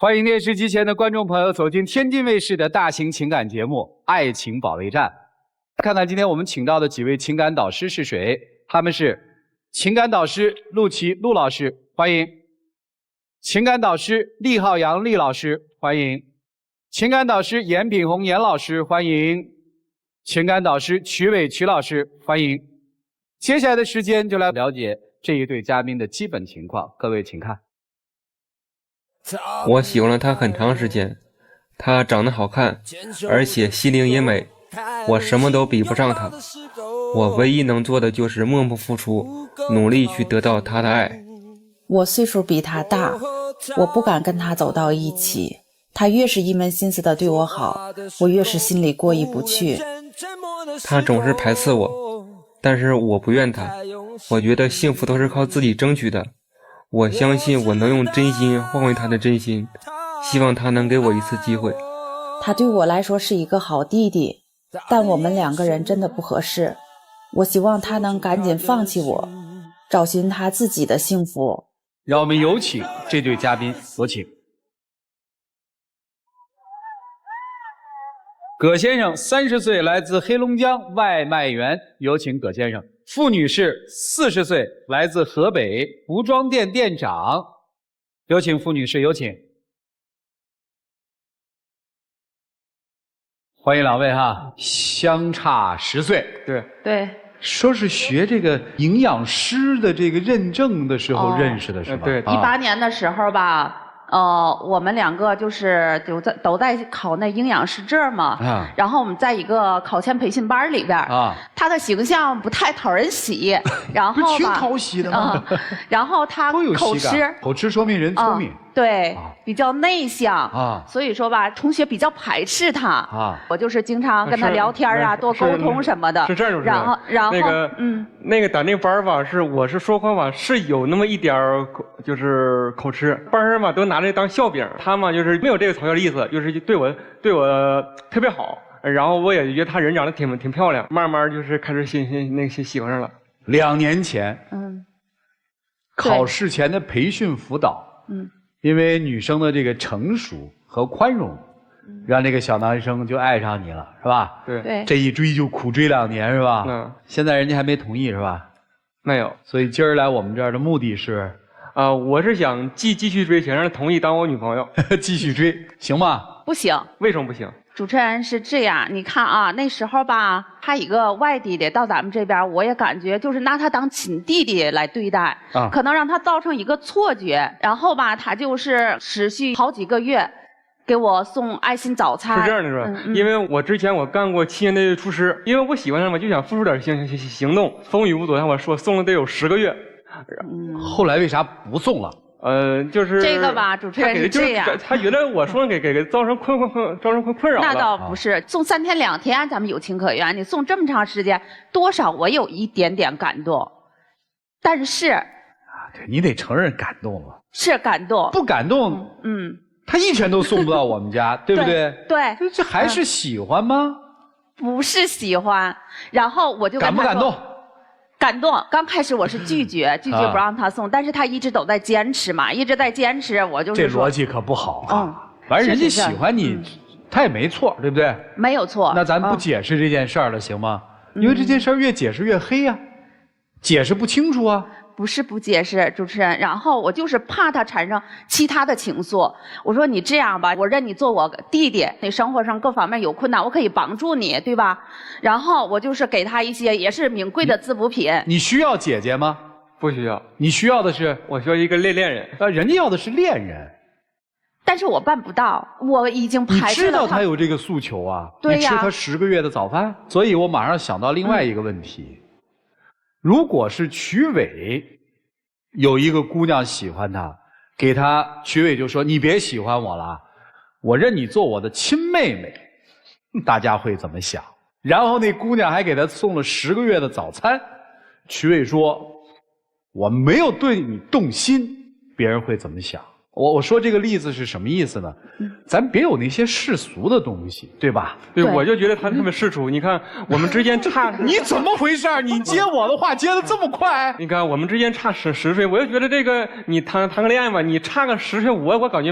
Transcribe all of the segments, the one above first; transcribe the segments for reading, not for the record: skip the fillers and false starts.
欢迎电视机前的观众朋友走进天津卫视的大型情感节目《爱情保卫战》。看看今天我们请到的几位情感导师是谁？他们是情感导师陆琪陆老师，欢迎；情感导师厉浩洋厉老师，欢迎；情感导师严炳红严老师，欢迎；情感导师曲伟曲老师，欢迎。接下来的时间就来了解这一对嘉宾的基本情况，各位请看。我喜欢了他很长时间，他长得好看，而且心灵也美，我什么都比不上他。我唯一能做的就是默默付出，努力去得到他的爱。我岁数比他大，我不敢跟他走到一起，他越是一门心思的对我好，我越是心里过意不去。他总是排斥我，但是我不怨他，我觉得幸福都是靠自己争取的。我相信我能用真心换回他的真心，希望他能给我一次机会。他对我来说是一个好弟弟，但我们两个人真的不合适。我希望他能赶紧放弃我，找寻他自己的幸福。让我们有请这对嘉宾，有请。葛先生30岁，来自黑龙江，外卖员，有请葛先生。傅女士40岁，来自河北，服装店店长，有请傅女士，有请。欢迎两位哈，相差10岁。对，说是学这个营养师的这个认证的时候认识的是吧？对18年的时候吧，我们两个都在考那营养师证嘛，然后我们在一个考前培训班里边他的形象不太讨人喜，然后吧，挺讨喜的嘛，然后他口吃说明人聪明，对，比较内向所以说吧，同学比较排斥他我就是经常跟他聊天多沟通什么的。是这样，然后那个打那班吧，我是说话吧，是有那么一点就是口吃，班上嘛都拿这当笑柄，他嘛就是没有这个嘲笑的意思，就是对我特别好，然后我也觉得他人长得挺漂亮，慢慢就是开始喜欢上了。2年前，考试前的培训辅导，因为女生的这个成熟和宽容，让这个小男生就爱上你了，是吧？对，这一追就苦追2年，是吧？现在人家还没同意，是吧？没有。所以今儿来我们这儿的目的是，我是想继续追，想让她同意当我女朋友。继续追，行吗？不行。为什么不行？主持人是这样，你看啊，那时候吧，他一个外地的到咱们这边，我也感觉就是拿他当亲弟弟来对待，可能让他造成一个错觉，然后吧，他就是持续好几个月给我送爱心早餐。是这样的，是吧？因为我之前我干过7年的厨师，因为我喜欢他嘛，就想付出点行动，风雨无阻，让我说送了得有10个月。后来为啥不送了？就是这个吧，主持人是这样，他觉得我说给造成困扰了。那倒不是，送3天2天咱们有情可原，你送这么长时间，多少我有一点点感动，但是对，你得承认感动了，是感动，不感动，他1天都送不到我们家，对不对？对，这还是喜欢吗？不是喜欢，然后我就跟他说感不感动？感动，刚开始我是拒绝不让他送，但是他一直都在坚持嘛，一直在坚持，我就是说这逻辑可不好反正人家喜欢你，他也没错，对不对？没有错。那咱不解释这件事儿了，行吗？因为这件事儿越解释越黑呀，解释不清楚啊。不是不解释，主持人，然后我就是怕他产生其他的情愫。我说你这样吧，我认你做我弟弟，你生活上各方面有困难，我可以帮助你，对吧？然后我就是给他一些也是名贵的滋补品。你需要姐姐吗？不需要。你需要的是？我需要一个恋人。人家要的是恋人。但是我办不到，我已经排斥了他。你知道他有这个诉求啊？对呀。你吃他10个月的早饭，所以我马上想到另外一个问题。如果是曲伟有一个姑娘喜欢他，给他曲伟就说你别喜欢我了，我认你做我的亲妹妹，大家会怎么想？然后那姑娘还给他送了10个月的早餐，曲伟说我没有对你动心，别人会怎么想？我说这个例子是什么意思呢？咱别有那些世俗的东西，对吧？对，我就觉得他特别世俗。你看我们之间差，你怎么回事？你接我的话接得这么快？你看我们之间差10岁，我就觉得这个你谈个恋爱吧，你差个10岁，我感觉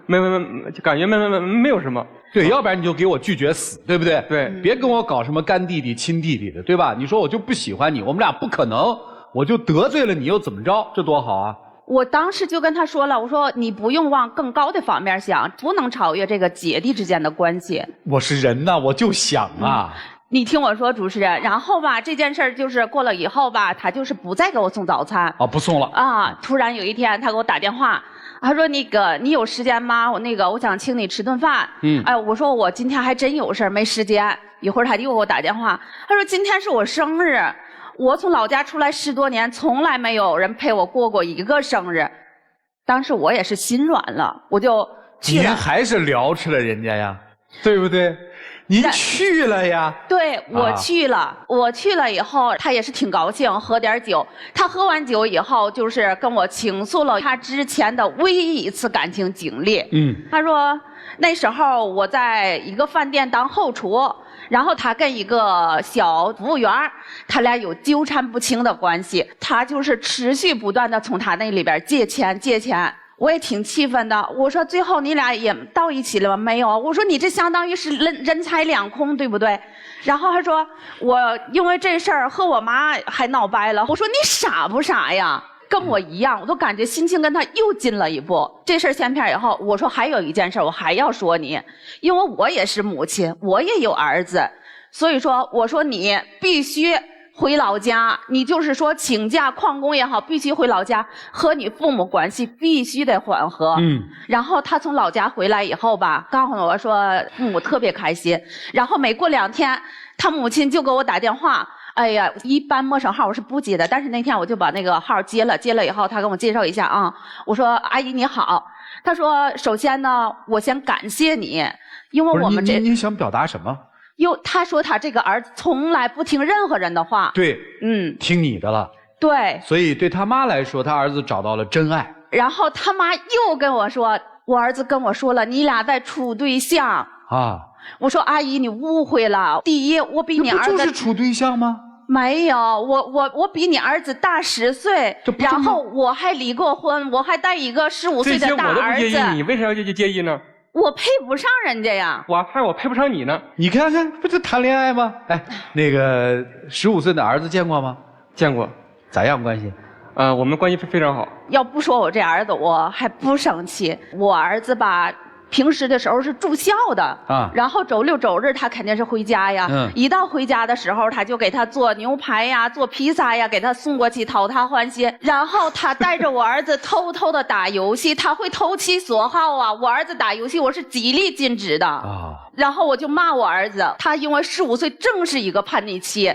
没有什么。对，要不然你就给我拒绝死，对不对？对，别跟我搞什么干弟弟、亲弟弟的，对吧？你说我就不喜欢你，我们俩不可能，我就得罪了你又怎么着？这多好啊！我当时就跟他说了，我说你不用往更高的方面想，不能超越这个姐弟之间的关系。我是人呐，我就想啊。你听我说，主持人，然后吧，这件事儿就是过了以后吧，他就是不再给我送早餐。不送了。啊，突然有一天他给我打电话，他说那个你有时间吗？我想请你吃顿饭。哎，我说我今天还真有事儿没时间。一会儿他又给我打电话，他说今天是我生日。我从老家出来10多年，从来没有人陪我过过一个生日。当时我也是心软了，我就去了。您还是聊吃了人家呀，对不对？您去了呀？对，我去了。我去了以后，他也是挺高兴，喝点酒。他喝完酒以后，就是跟我倾诉了他之前的唯一一次感情经历。他说那时候我在一个饭店当后厨。然后他跟一个小服务员，他俩有纠缠不清的关系，他就是持续不断的从他那里边借钱，我也挺气愤的。我说最后你俩也到一起了吗？没有。我说你这相当于是人财两空，对不对？然后他说我因为这事儿和我妈还闹掰了。我说你傻不傻呀？跟我一样，我都感觉心情跟他又近了一步。这事儿掀片以后，我说还有一件事我还要说你，因为我也是母亲，我也有儿子，所以说我说你必须回老家，你就是说请假旷工也好，必须回老家，和你父母关系必须得缓和。然后他从老家回来以后吧，告诉我说父母特别开心，然后没过2天，他母亲就给我打电话。哎呀，一般陌生号我是不接的，但是那天我就把那个号接了以后，他跟我介绍一下啊，我说阿姨你好，他说首先呢，我先感谢你，因为我们这您想表达什么？他说他这个儿子从来不听任何人的话，对，听你的了，对，所以对他妈来说，他儿子找到了真爱。然后他妈又跟我说，我儿子跟我说了，你俩在处对象啊。我说阿姨你误会了，第一我比你儿子不就是处对象吗？没有，我比你儿子大10岁，然后我还离过婚，我还带一个15岁的大儿子。这些我都不介意，你为啥要介意呢？我配不上人家呀。我还我配不上你呢。你看看，不是谈恋爱吗？哎，那个15岁的儿子见过吗？见过。咋样关系？我们关系非常好。要不说我这儿子，我还不生气。我儿子吧。平时的时候是住校的啊，然后周六周日他肯定是回家呀。一到回家的时候，他就给他做牛排呀，做披萨呀，给他送过去讨他欢心。然后他带着我儿子偷偷的打游戏，他会投其所好啊。我儿子打游戏我是极力禁止的啊。然后我就骂我儿子，他因为15岁正是一个叛逆期。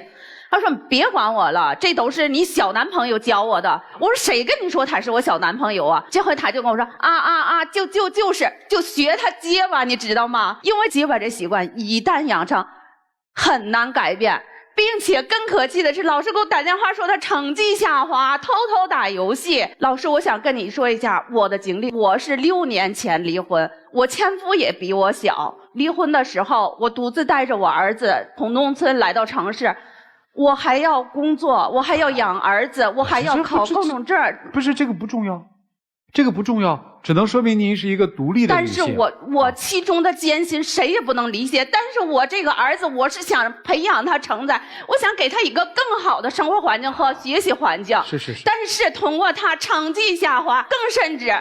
他说别管我了，这都是你小男朋友教我的。我说谁跟你说他是我小男朋友啊？这回他就跟我说就学他结巴，你知道吗？因为结巴这习惯一旦养成很难改变，并且更可气的是，老师给我打电话说他成绩下滑，偷偷打游戏。老师，我想跟你说一下我的经历。我是6年前离婚，我前夫也比我小。离婚的时候，我独自带着我儿子从农村来到城市。我还要工作，我还要养儿子，我还要考高中证。不是这个不重要，这个不重要，只能说明您是一个独立的女性。但是我其中的艰辛谁也不能理解。但是我这个儿子，我是想培养他成才，我想给他一个更好的生活环境和学习环境。是。但是通过他成绩下滑，更甚至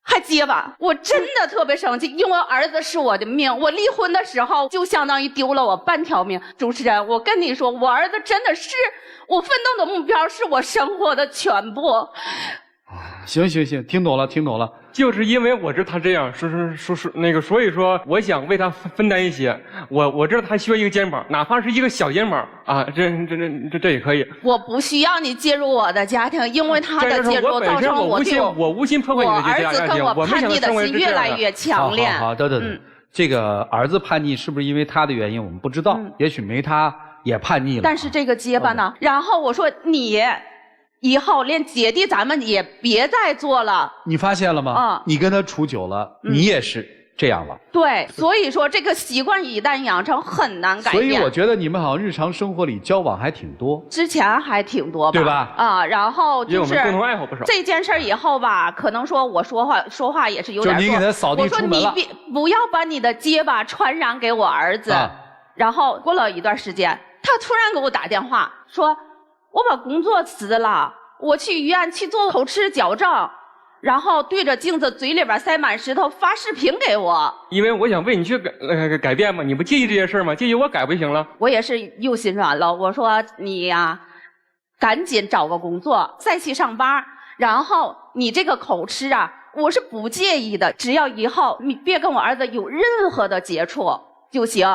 还结巴，我真的特别生气，因为儿子是我的命。我离婚的时候就相当于丢了我半条命。主持人，我跟你说，我儿子真的是我奋斗的目标，是我生活的全部。行，听懂了。就是因为我知道他这样，所以说我想为他分担一些。我知道他需要一个肩膀，哪怕是一个小肩膀啊，这也可以。我不需要你介入我的家庭，因为他的介入造成我无心破坏你的家庭。我儿子跟我叛逆的心越来越强烈。好，等，这个儿子叛逆是不是因为他的原因？我们不知道，也许没他也叛逆了。但是这个结巴呢？然后我说以后连姐弟咱们也别再做了。你发现了吗？你跟他处久了，你也是这样了。对，所以说这个习惯一旦养成很难改变。所以我觉得你们好像日常生活里交往还挺多。之前还挺多吧，对吧？啊，然后就是因为我们共同爱好不少。这件事以后吧，可能说我说话也是有点就你给他扫地出门了。我说你不要把你的结巴传染给我儿子。然后过了一段时间，他突然给我打电话说，我把工作辞了，我去医院去做口吃矫正。然后对着镜子嘴里边塞满石头发视频给我，因为我想为你去改变嘛，你不介意这些事吗？介意我改不就行了？我也是又心软了，我说你呀，赶紧找个工作再去上班，然后你这个口吃啊，我是不介意的，只要以后你别跟我儿子有任何的接触就行。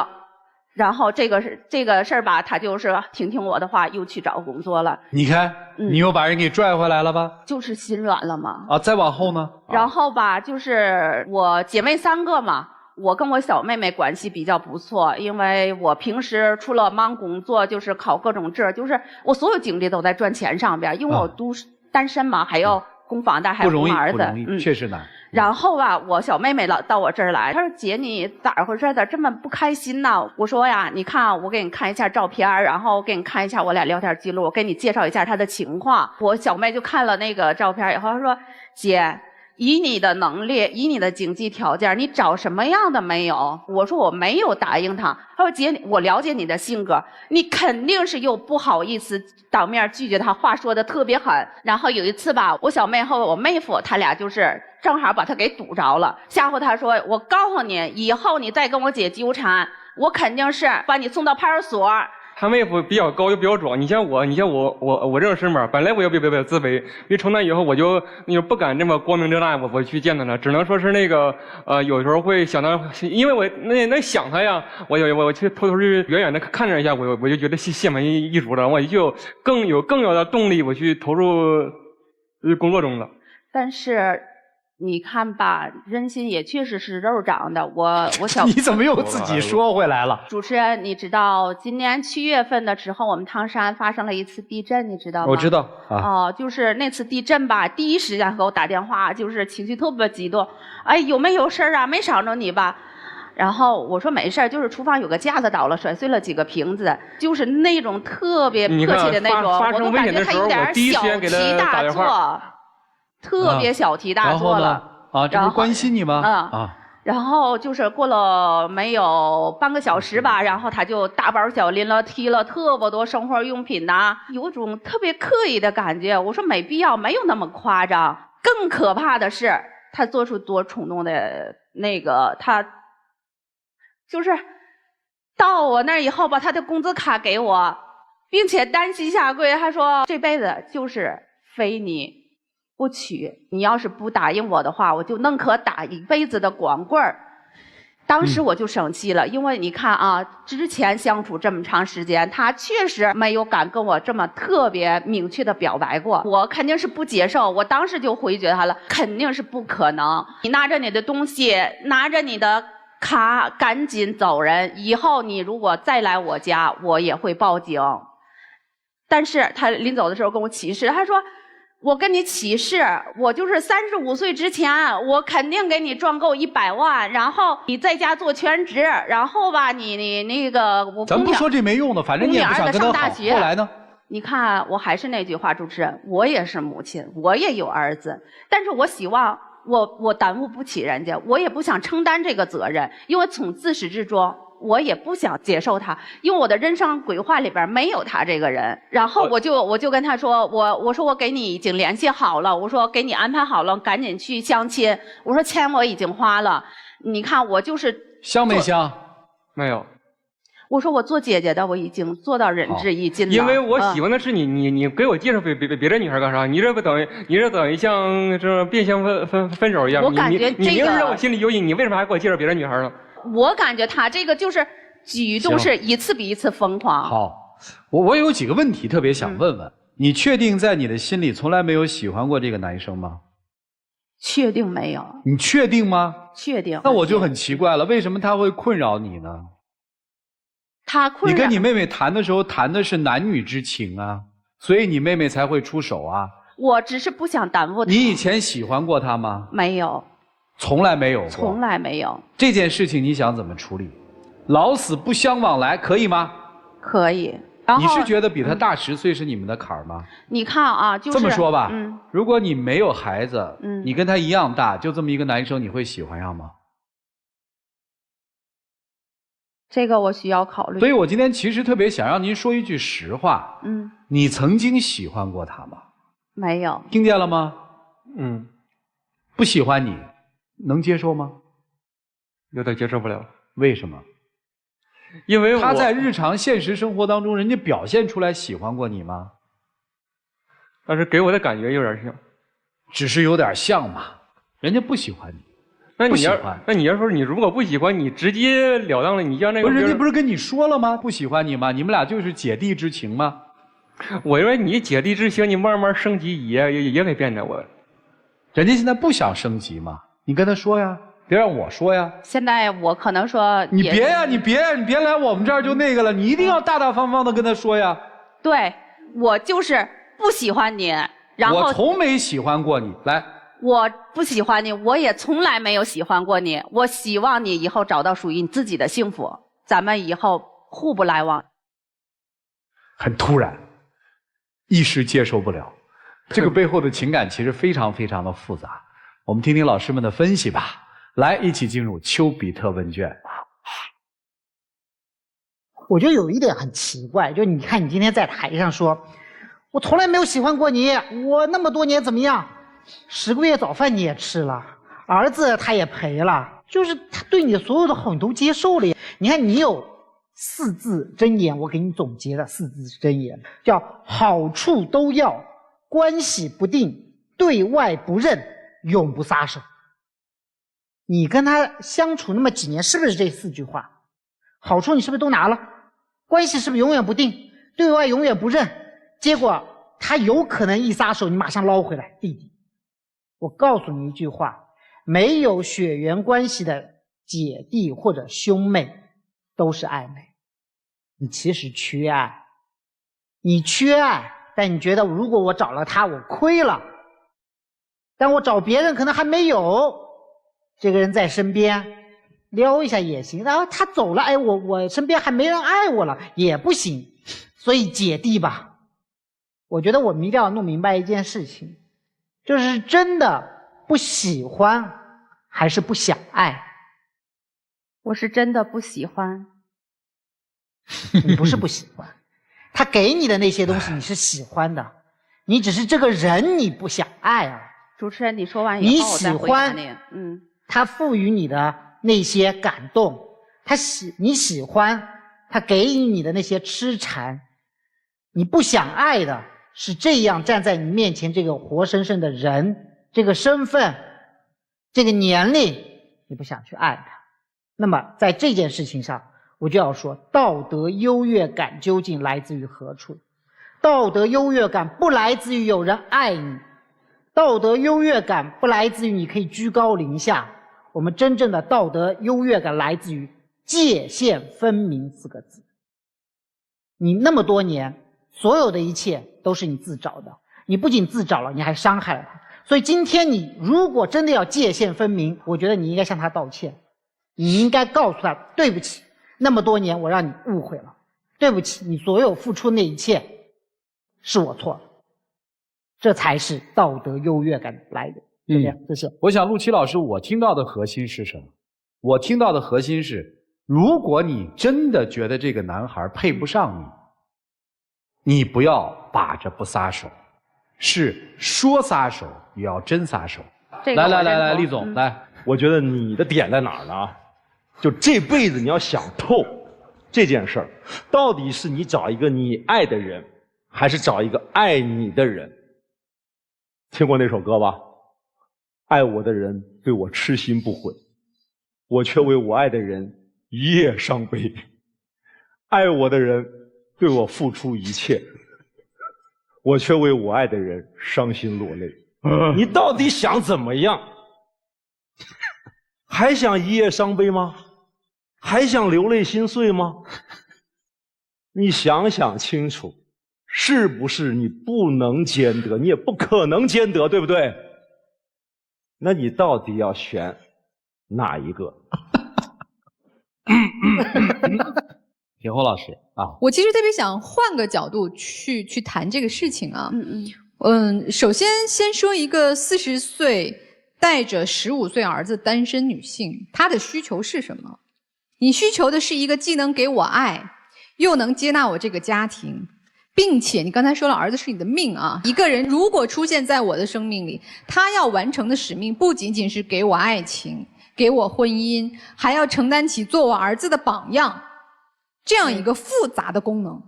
然后这个事儿吧，他就是听我的话，又去找工作了。你看，你又把人给拽回来了吧？就是心软了嘛。再往后呢？然后吧，就是我姐妹3个嘛，我跟我小妹妹关系比较不错，因为我平时除了忙工作，就是考各种证，就是我所有精力都在赚钱上边，因为我单身嘛，还要供房贷，还要供儿子，不容易，确实难。然后啊，我小妹妹到我这儿来，她说：“姐，你咋回事？咋这么不开心呢？”我说呀：“你看，我给你看一下照片，然后给你看一下我俩聊天记录，给你介绍一下她的情况。”我小妹就看了那个照片以后，她说：“姐，以你的能力，以你的经济条件，你找什么样的没有？”我说：“我没有答应她。”她说：“姐，我了解你的性格，你肯定是又不好意思当面拒绝她，话说的特别狠。”然后有一次吧，我小妹和我妹夫他俩就是正好把他给堵着了，吓唬他说：“我告诉你，以后你再跟我姐纠缠，我肯定是把你送到派出所。”他妹夫比较高又比较壮，你像我这种事嘛，本来我也比较自卑，因为从那以后我就不敢这么光明正大我去见他了，只能说是有时候会想到，因为我那想他呀，我去偷去远远的看着一下，我就觉得心满意足了，我就更有的动力我去投入工作中了。但是你看吧，人心也确实是肉长的。我小你怎么又自己说回来了？主持人，你知道今年7月份的时候，我们唐山发生了一次地震，你知道吗？我知道啊。就是那次地震吧，第一时间给我打电话，就是情绪特别激动。哎，有没有事儿啊？没伤着你吧？然后我说没事儿，就是厨房有个架子倒了，摔碎了几个瓶子，就是那种特别客气的那种，我都感觉他有点小题大做。特别小题大做了这不是关心你吗？然后就是过了没有半个小时吧，然后他就大包小拎了提了特别多生活用品呐，有种特别刻意的感觉。我说没必要，没有那么夸张。更可怕的是，他做出多冲动的他就是到我那儿以后把他的工资卡给我，并且单膝下跪，他说这辈子就是非你不娶，你要是不答应我的话，我就宁可打一辈子的光棍儿。当时我就生气了，因为你看啊，之前相处这么长时间，他确实没有敢跟我这么特别明确的表白过，我肯定是不接受。我当时就回绝他了，肯定是不可能。你拿着你的东西，拿着你的卡，赶紧走人。以后你如果再来我家，我也会报警。但是他临走的时候跟我起誓，他说，我跟你起誓，我就是35岁之前，我肯定给你赚够100万，然后你在家做全职，然后吧，你那个我咱不说这没用的，反正你也不想跟他好。后来呢？你看，我还是那句话，主持人，我也是母亲，我也有儿子，但是我希望我耽误不起人家，我也不想承担这个责任，因为从自始至终。我也不想接受他，因为我的人生规划里边没有他这个人。然后我就跟他说，我说我给你已经联系好了，我说给你安排好了，赶紧去相亲。我说钱我已经花了，你看我就是相没相？没有。我说我做姐姐的我已经做到仁至义尽了。因为我喜欢的是你给我介绍别的女孩干啥？你这等于像这变相分手一样。我感觉你明知道我心里有你，你为什么还给我介绍别的女孩呢？我感觉他这个就是举动是一次比一次疯狂。好，我有几个问题特别想问问，你确定在你的心里从来没有喜欢过这个男生吗？确定没有。你确定吗？确定。那我就很奇怪了，为什么他会困扰你呢？他困扰你跟你妹妹谈的时候谈的是男女之情啊，所以你妹妹才会出手啊。我只是不想耽误她。你以前喜欢过她吗？没有，从来没有过。从来没有。这件事情你想怎么处理？老死不相往来，可以吗？可以。然后你是觉得比他大10岁是你们的坎儿吗？你看啊，就是这么说吧，如果你没有孩子，你跟他一样大，就这么一个男生，你会喜欢上吗？这个我需要考虑。所以我今天其实特别想让您说一句实话。你曾经喜欢过他吗？没有。听见了吗？不喜欢你，能接受吗？有点接受不了。为什么？因为他在日常现实生活当中，人家表现出来喜欢过你吗？但是给我的感觉有点像，只是有点像嘛。人家不喜欢你，那你要不喜欢，那你要说你如果不喜欢，你直截了当的，你让那个不是人家不是跟你说了吗？不喜欢你吗？你们俩就是姐弟之情吗？我认为你姐弟之情，你慢慢升级也给变的我。人家现在不想升级嘛，你跟他说呀。别让我说呀！现在我可能说你别呀，你别来我们这儿就那个了，你一定要大大方方的跟他说呀。对，我就是不喜欢你，然后我从没喜欢过你。来，我不喜欢你，我也从来没有喜欢过你。我希望你以后找到属于你自己的幸福，咱们以后互不来往。很突然，一时接受不了，这个背后的情感其实非常非常的复杂。我们听听老师们的分析吧。来，一起进入丘比特问卷。我觉得有一点很奇怪，就你看你今天在台上说，我从来没有喜欢过你，我那么多年怎么样，10个月早饭你也吃了，儿子他也陪了，就是他对你所有的好你都接受了。你看你有4字真言，我给你总结了4字真言，叫好处都要，关系不定，对外不认，永不撒手。你跟他相处那么几年，是不是这4句话？好处你是不是都拿了？关系是不是永远不定？对外永远不认？结果他有可能一撒手，你马上捞回来。弟弟，我告诉你一句话，没有血缘关系的姐弟或者兄妹都是暧昧。你其实缺爱，你缺爱，但你觉得如果我找了他我亏了，但我找别人可能还没有这个人在身边撩一下也行，然后他走了，哎，我身边还没人爱我了也不行。所以姐弟吧，我觉得我们一定要弄明白一件事情，就是真的不喜欢还是不想爱？我是真的不喜欢。你不是不喜欢，他给你的那些东西你是喜欢的，你只是这个人你不想爱啊。主持人，你说完以后我再回答你。他赋予你的那些感动，你喜欢他给予你的那些痴缠，你不想爱的是这样站在你面前这个活生生的人，这个身份，这个年龄，你不想去爱他。那么在这件事情上，我就要说，道德优越感究竟来自于何处？道德优越感不来自于有人爱你，道德优越感不来自于你可以居高临下，我们真正的道德优越感来自于界限分明4个字。你那么多年所有的一切都是你自找的，你不仅自找了，你还伤害了他。所以今天你如果真的要界限分明，我觉得你应该向他道歉，你应该告诉他，对不起，那么多年我让你误会了，对不起，你所有付出那一切是我错了，这才是道德优越感来的。这是我想陆琪老师，我听到的核心是什么？我听到的核心是，如果你真的觉得这个男孩配不上你，你不要把着不撒手，是说撒手也要真撒手。来，厉总来，我觉得你的点在哪儿呢？就这辈子你要想透这件事儿，到底是你找一个你爱的人，还是找一个爱你的人？听过那首歌吧？爱我的人对我痴心不悔，我却为我爱的人一夜伤悲。爱我的人对我付出一切，我却为我爱的人伤心落泪。你到底想怎么样？还想一夜伤悲吗？还想流泪心碎吗？你想想清楚，是不是你不能兼得，你也不可能兼得，对不对？那你到底要选哪一个？田红老师啊，我其实特别想换个角度去谈这个事情啊。首先说一个40岁带着15岁儿子单身女性，她的需求是什么？你需求的是一个既能给我爱，又能接纳我这个家庭，并且你刚才说了，儿子是你的命啊。一个人如果出现在我的生命里，他要完成的使命不仅仅是给我爱情，给我婚姻，还要承担起做我儿子的榜样，这样一个复杂的功能。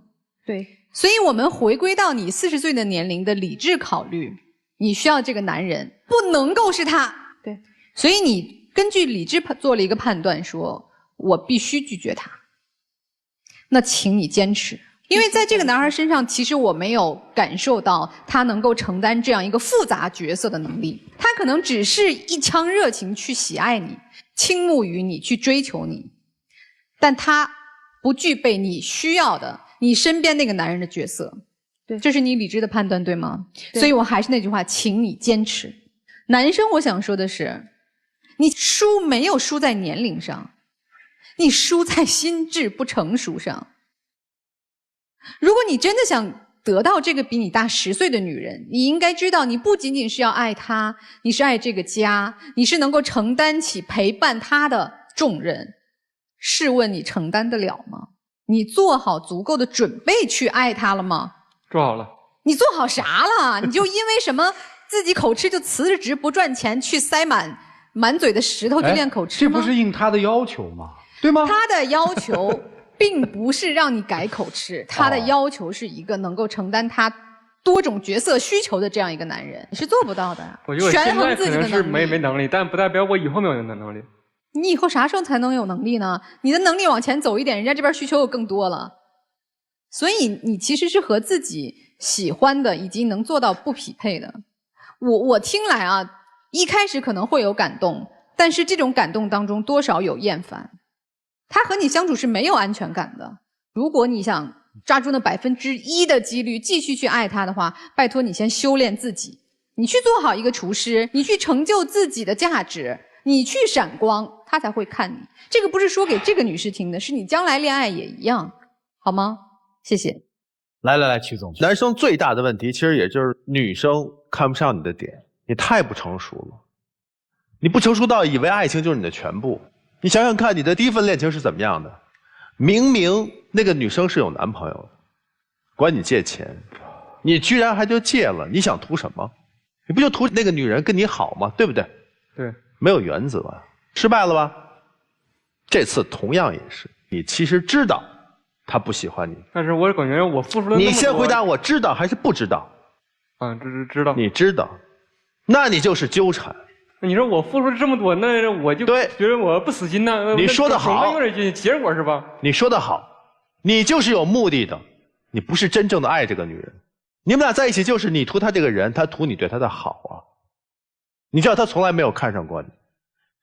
对，所以我们回归到你40岁的年龄的理智考虑，你需要这个男人不能够是他。对，所以你根据理智做了一个判断，说我必须拒绝他。那请你坚持，因为在这个男孩身上，其实我没有感受到他能够承担这样一个复杂角色的能力。他可能只是一腔热情去喜爱你，倾慕于你，去追求你，但他不具备你需要的你身边那个男人的角色。对，这是你理智的判断，对吗？对。所以我还是那句话，请你坚持。男生我想说的是，你输没有输在年龄上，你输在心智不成熟上。如果你真的想得到这个比你大10岁的女人，你应该知道，你不仅仅是要爱她，你是爱这个家，你是能够承担起陪伴她的重任。试问你承担得了吗？你做好足够的准备去爱她了吗？做好了。你做好啥了？你就因为什么自己口吃就辞了职不赚钱，去塞满嘴的石头去练口吃吗？这不是应他的要求吗？对吗？他的要求并不是让你改口吃，他的要求是一个能够承担他多种角色需求的这样一个男人，你是做不到的。我觉得我现在可能是没权衡能力，但不代表我以后没有能力。你以后啥时候才能有能力呢？你的能力往前走一点，人家这边需求又更多了。所以你其实是和自己喜欢的以及能做到不匹配的。我听来啊，一开始可能会有感动，但是这种感动当中多少有厌烦。他和你相处是没有安全感的。如果你想抓住那1%的几率继续去爱他的话，拜托你先修炼自己，你去做好一个厨师，你去成就自己的价值，你去闪光，他才会看你。这个不是说给这个女士听的，是你将来恋爱也一样，好吗？谢谢。来，曲总。男生最大的问题，其实也就是女生看不上你的点，你太不成熟了。你不成熟到以为爱情就是你的全部。你想想看，你的第一份恋情是怎么样的？明明那个女生是有男朋友的，管你借钱，你居然还就借了，你想图什么？你不就图那个女人跟你好吗？对不对？对，没有原则，失败了吧？这次同样也是，你其实知道他不喜欢你，但是我感觉我付出了那么多。你先回答我知道还是不知道？知道。你知道，那你就是纠缠。你说我付出了这么多，那我就觉得我不死心呐。你说得好，有点结果是吧？你说得好，你就是有目的的，你不是真正的爱这个女人。你们俩在一起就是你图她这个人，她图你对她的好啊。你知道她从来没有看上过你，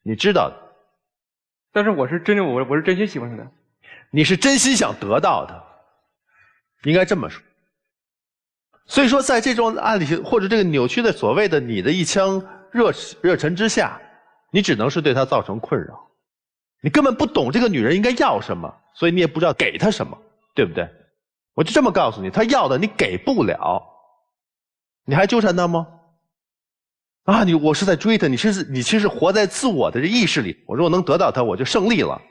你知道的。但是我是真心喜欢她的。你是真心想得到的，应该这么说。所以说，在这种案例或者这个扭曲的所谓的你的一腔热忱之下，你只能是对她造成困扰。你根本不懂这个女人应该要什么，所以你也不知道给她什么，对不对？我就这么告诉你，她要的你给不了，你还纠缠她吗？啊，我是在追她，你其实是活在自我的意识里。我如果能得到她，我就胜利了。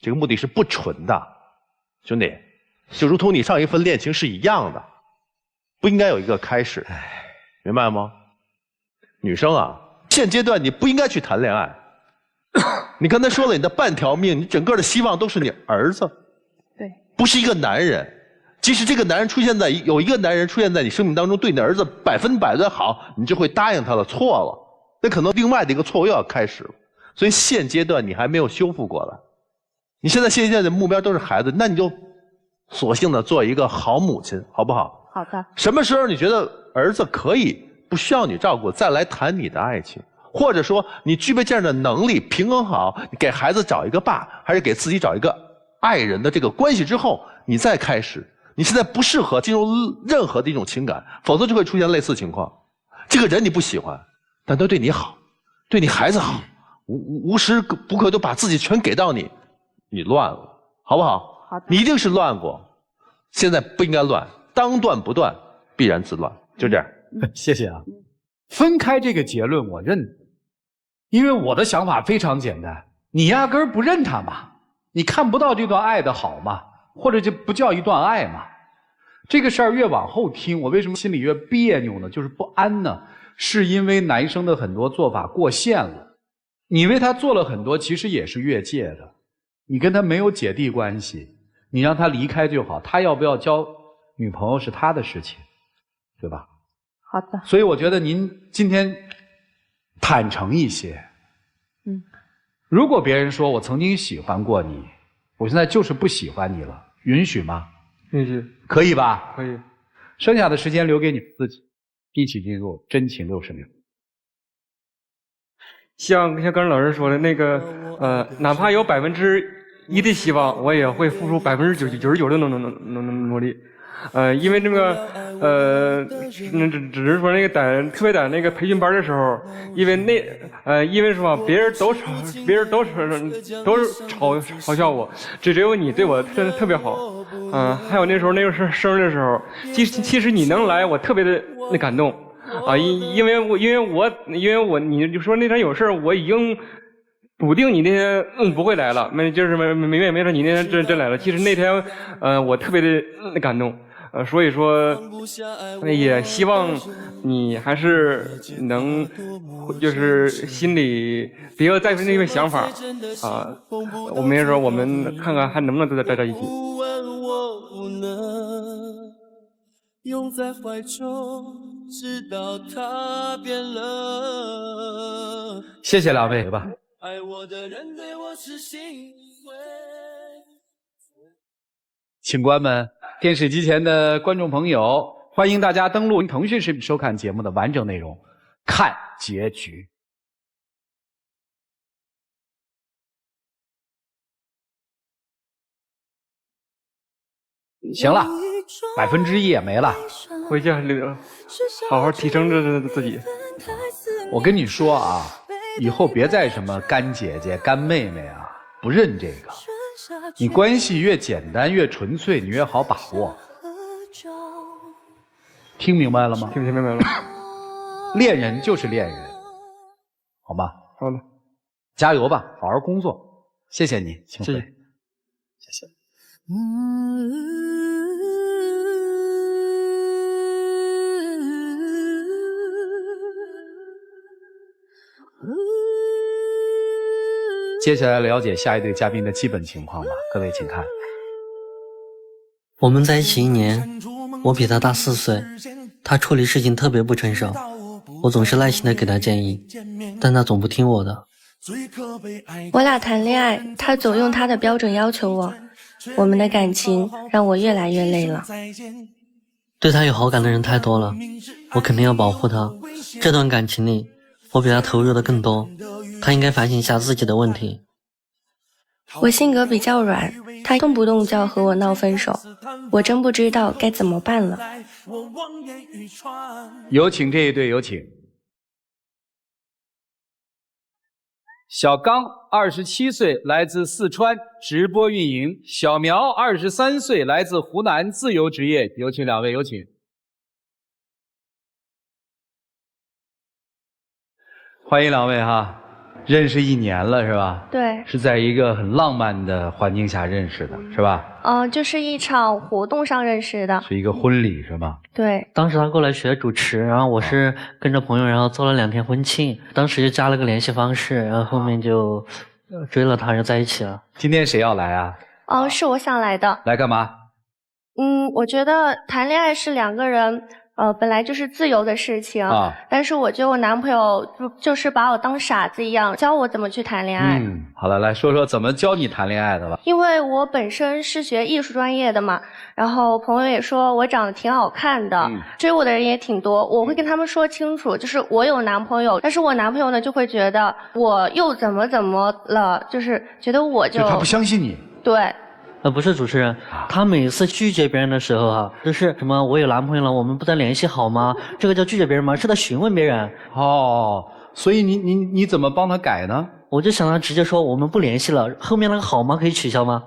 这个目的是不纯的，兄弟，就如同你上一份恋情是一样的，不应该有一个开始，明白吗？女生啊，现阶段你不应该去谈恋爱。你刚才说了，你的半条命，你整个的希望都是你儿子，对，不是一个男人。即使这个男人有一个男人出现在你生命当中，对你的儿子100%的好，你就会答应他了，错了，那可能另外的一个错误又要开始了。所以现阶段你还没有修复过来。你现在的目标都是孩子，那你就索性的做一个好母亲，好不好？好的。什么时候你觉得儿子可以不需要你照顾，再来谈你的爱情，或者说你具备这样的能力，平衡好，你给孩子找一个爸，还是给自己找一个爱人的这个关系之后，你再开始，你现在不适合进入任何的一种情感，否则就会出现类似情况。这个人你不喜欢，但他对你好，对你孩子好，无时不刻都把自己全给到你，你乱了，好不好？好的。你一定是乱过，现在不应该乱，当断不断，必然自乱，就这样。谢谢啊。分开这个结论我认，因为我的想法非常简单，你压根儿不认他嘛，你看不到这段爱的好嘛，或者就不叫一段爱嘛。这个事儿越往后听，我为什么心里越别扭呢？就是不安呢，是因为男生的很多做法过线了。你为他做了很多，其实也是越界的。你跟他没有姐弟关系，你让他离开就好，他要不要交女朋友是他的事情，对吧？好的。所以我觉得您今天坦诚一些。如果别人说我曾经喜欢过你，我现在就是不喜欢你了，允许吗？允许。可以吧？可以。剩下的时间留给你们自己，一起进入真情60秒。像刚才老师说的那个，哪怕有1%的希望，我也会付出99%的努力。因为这个只是说那个特别在那个培训班的时候，因为说别人都嘲笑我，只有你对我特别好。还有那时候生日的时候，其实你能来，我特别的那感动啊，因为我你就说那天有事我已经笃定你那天不会来了，没说你那天真来了。其实那天我特别的感动。所以说，也希望你还是能，就是心里别要再那个想法啊。我们也说，我们看看还能不能再在一起。拥在怀中，直到他变了。谢谢两位吧。爱我的人对我是心灰。请官们，电视机前的观众朋友，欢迎大家登录腾讯视频收看节目的完整内容，看结局。行了，1%也没了，回去好好提升着自己。我跟你说啊，以后别再什么干姐姐、干妹妹啊，不认这个。你关系越简单越纯粹，你越好把握。听明白了吗？听明白了。恋人就是恋人，好吗？好的，加油吧，好好工作。谢谢你，请回。谢谢。接下来了解下一对嘉宾的基本情况吧，各位请看。我们在一起1年，我比他大4岁，他处理事情特别不成熟，我总是耐心的给他建议，但他总不听我的。我俩谈恋爱，他总用他的标准要求我，我们的感情让我越来越累了。对他有好感的人太多了，我肯定要保护他。这段感情里，我比他投入的更多，他应该反省一下自己的问题。我性格比较软，他动不动就要和我闹分手，我真不知道该怎么办了。有请这一对，有请。小刚27岁，来自四川，直播运营；小苗23岁，来自湖南，自由职业。有请两位，有请。欢迎两位哈，认识1年了是吧？对，是在一个很浪漫的环境下认识的，是吧？就是一场活动上认识的，是一个婚礼是吧？对。当时他过来学主持，然后我是跟着朋友，然后做了2天婚庆，当时就加了个联系方式，然后后面就追了他，就在一起了。今天谁要来啊？是我想来的。来干嘛？我觉得谈恋爱是2个人。本来就是自由的事情，但是我觉得我男朋友就是把我当傻子一样，教我怎么去谈恋爱。好了，来说说怎么教你谈恋爱的吧。因为我本身是学艺术专业的嘛，然后朋友也说我长得挺好看的，追我的人也挺多。我会跟他们说清楚，就是我有男朋友，但是我男朋友呢就会觉得我又怎么了，就是觉得我就他不相信你。对。不是主持人，他每次拒绝别人的时候就是什么我有男朋友了，我们不再联系好吗？这个叫拒绝别人吗？是在询问别人。哦，所以你怎么帮他改呢？我就想他直接说我们不联系了，后面那个好吗可以取消吗？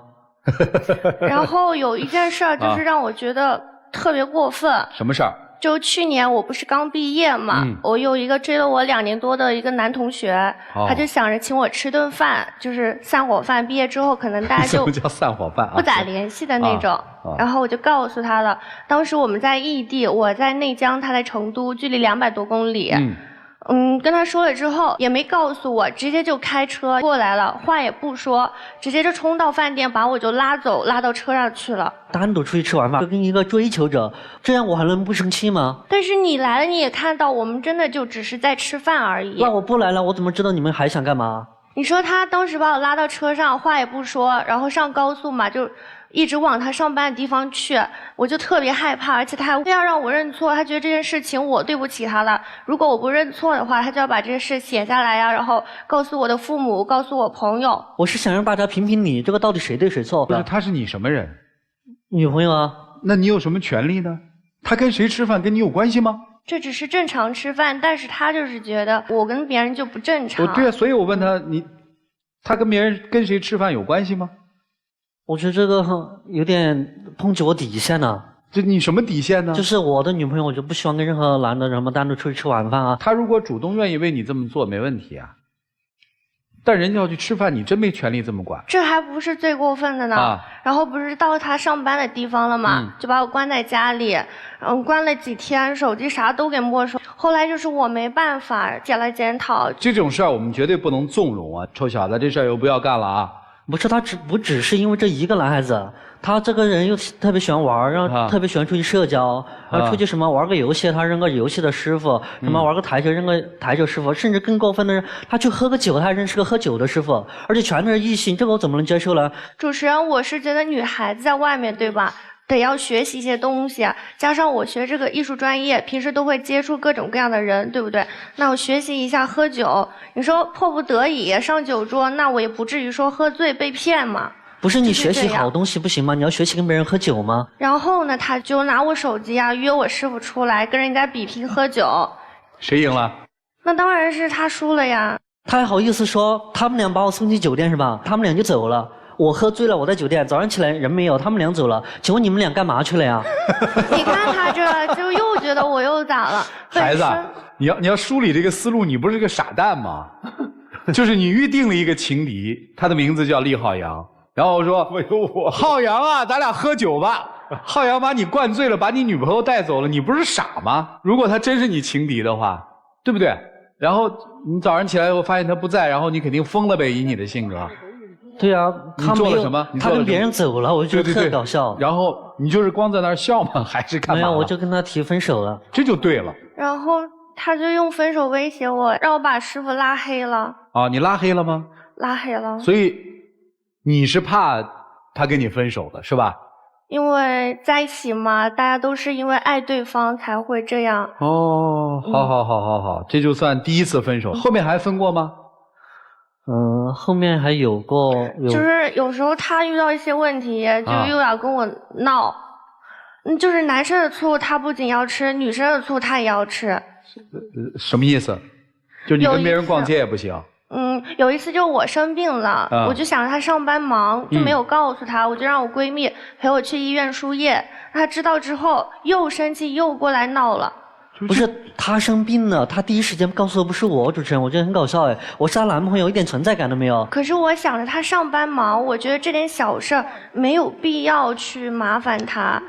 然后有一件事儿就是让我觉得特别过分。什么事儿？就去年我不是刚毕业嘛，我有一个追了我2年多的一个男同学，他就想着请我吃顿饭，就是散伙饭。毕业之后可能大家就什么叫散伙饭啊？不咋联系的那种。然后我就告诉他了，当时我们在异地，我在内江，他在成都，距离200多公里。跟他说了之后也没告诉我，直接就开车过来了，话也不说，直接就冲到饭店把我就拉走，拉到车上去了。单独出去吃完饭跟一个追求者，这样我还能不生气吗？但是你来了，你也看到我们真的就只是在吃饭而已。那我不来了，我怎么知道你们还想干嘛？你说他当时把我拉到车上，话也不说，然后上高速嘛，就一直往他上班的地方去，我就特别害怕，而且他还非要让我认错，他觉得这件事情我对不起他了，如果我不认错的话，他就要把这件事写下来呀，然后告诉我的父母，告诉我朋友。我是想让大家评评理，这个到底谁对谁错？不是，他是你什么人？女朋友啊。那你有什么权利呢？他跟谁吃饭跟你有关系吗？这只是正常吃饭，但是他就是觉得我跟别人就不正常。对啊，所以我问他，他跟别人跟谁吃饭有关系吗？我觉得这个有点碰及我底线了。这你什么底线呢？就是我的女朋友，我就不希望跟任何男的什么单独出去吃晚饭啊。他如果主动愿意为你这么做，没问题啊。但人家要去吃饭，你真没权利这么管。这还不是最过分的呢。然后不是到他上班的地方了嘛，就把我关在家里，关了几天，手机啥都给没收。后来就是我没办法检了检讨。这种事儿我们绝对不能纵容啊！臭小子，这事儿又不要干了啊！不是他不只是因为这一个男孩子，他这个人又特别喜欢玩，然后特别喜欢出去社交，然后出去什么玩个游戏，他扔个游戏的师傅，什么玩个台球扔个台球师傅，甚至更过分的是，他去喝个酒，他还认识个喝酒的师傅，而且全都是异性，这个我怎么能接受呢？主持人，我是觉得女孩子在外面，对吧？得要学习一些东西，加上我学这个艺术专业，平时都会接触各种各样的人，对不对？那我学习一下喝酒，你说迫不得已上酒桌，那我也不至于说喝醉被骗嘛。不是你学习好东西不行吗？你要学习跟别人喝酒吗？然后呢，他就拿我手机啊，约我师傅出来跟人家比拼喝酒。谁赢了？那当然是他输了呀。他还好意思说他们俩把我送进酒店是吧？他们俩就走了。我喝醉了，我在酒店，早上起来人没有，他们俩走了。请问你们俩干嘛去了呀？你看他这就又觉得我又咋了？孩子，你要梳理这个思路，你不是个傻蛋吗？就是你预定了一个情敌，他的名字叫厉浩洋，然后我说浩洋啊，咱俩喝酒吧。浩洋把你灌醉了，把你女朋友带走了，你不是傻吗？如果他真是你情敌的话，对不对？然后你早上起来以后发现他不在，然后你肯定疯了呗，以你的性格。对啊，他做了什么？他跟别人走了，我就觉得特搞笑。然后你就是光在那儿笑吗？还是干嘛？没有，我就跟他提分手了。这就对了。然后他就用分手威胁我，让我把师傅拉黑了。啊，你拉黑了吗？拉黑了。所以你是怕他跟你分手的是吧？因为在一起嘛，大家都是因为爱对方才会这样。哦，好，这就算第一次分手，后面还分过吗？后面还有过，就是有时候他遇到一些问题，就又要跟我闹，就是男生的醋他不仅要吃，女生的醋他也要吃。什么意思？就你跟别人逛街也不行？有一次就我生病了，我就想着他上班忙，就没有告诉他，我就让我闺蜜陪我去医院输液，他知道之后又生气又过来闹了。不是他生病了，他第一时间告诉的不是我，主持人，我觉得很搞笑哎，我是他男朋友，一点存在感都没有。可是我想着他上班忙，我觉得这点小事没有必要去麻烦他。